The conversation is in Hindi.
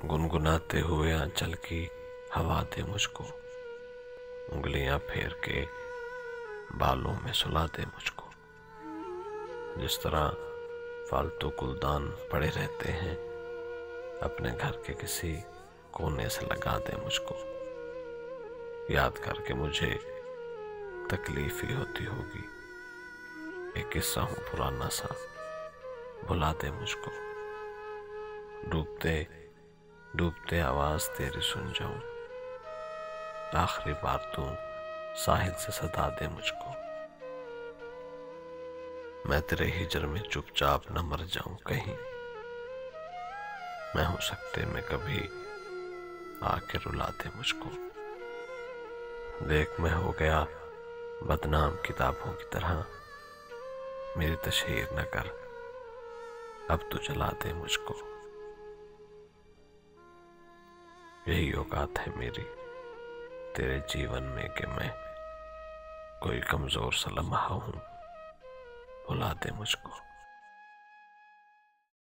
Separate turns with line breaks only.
गुनगुनाते हुए आंचल की हवा दे मुझको, उंगलियां फेर के बालों में सुला दे मुझको। जिस तरह फालतू गुलदान पड़े रहते हैं, अपने घर के किसी कोने से लगा दे मुझको। याद करके मुझे तकलीफ ही होती होगी, एक किस्सा हूँ पुराना सा, भुला दे मुझको। डूबते डूबते आवाज तेरी सुन जाऊं, आखिरी बार तू साहिल से सदा दे मुझको। मैं तेरे हिजर में चुपचाप न मर जाऊं कहीं, मैं हो सकते में कभी आके रुला दे मुझको। देख मैं हो गया बदनाम किताबों की तरह, मेरी तशहीर न कर, अब तू जला दे मुझको। यही औकात है मेरी तेरे जीवन में कि मैं कोई कमजोर सा लम्हा हूं, भुला दे मुझको।